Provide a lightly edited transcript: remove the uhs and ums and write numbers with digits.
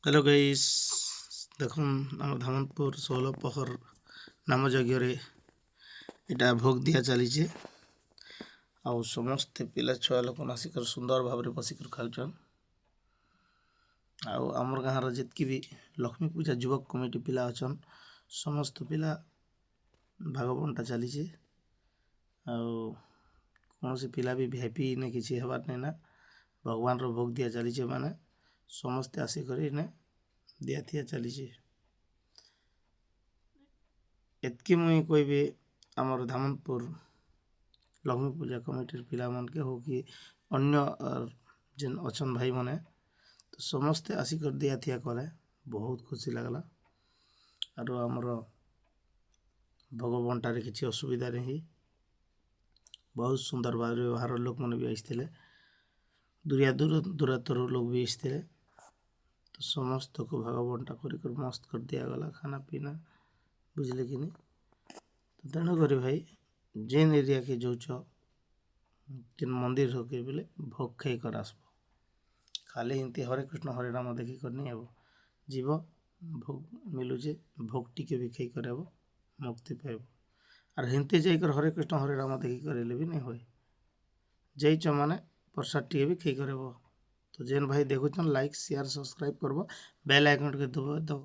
hello guys देखुन आम धामनपुर 16 पहर नाम यज्ञ इटा भोग दिया चली आउ समस्ते पिला छुआ लोक आसिक सुंदर भाव में बसिक खाऊन आमर गाँव जितकी भी लक्ष्मी पूजा युवक कमिटी पिला अच्छन समस्त पिला भाग बंटा चली कौन सी पिला भी वीआईपी ने किसी हबार नहीं ना भगवान रो भोग दिया चली माने समस्ते आसिक दिया थिया चली एतकी मुई कोई भी आमर धामनपुर लक्ष्मी पूजा कमिटी पिला मन के हो कि अन्य जेन अच्छन भाई माने तो समस्ते आसिक दिया थिया कले बहुत खुशी लगला और आमर भोग बंटारे किसी असुविधा नहीं बहुत सुंदर भाव व्यवहार लोक मैंने भी आसते दूरिया दूरतर लोग भी आसते तो समस्त को भाग बंटा कर मस्त कर दिया गला खाना पीना बुझले कि नहीं तो तेणुक भाई जेन एरिया के जो जेन मंदिर हो के बोले भोग खाई कर आसब खाली एमती हरे कृष्ण हरे राम देखी कर नहीं आब जीव भोग मिलूचे भोग टिके भी खाई कर मुक्ति पाइब और हिंती जाकर हरे कृष्ण हरे राम देखी करेले भी नहीं हुए जाइच माने प्रसाद टी भी खाई कर तो जेन भाई देखुन लाइक शेयर सब्सक्राइब करब बेल आइकन के दब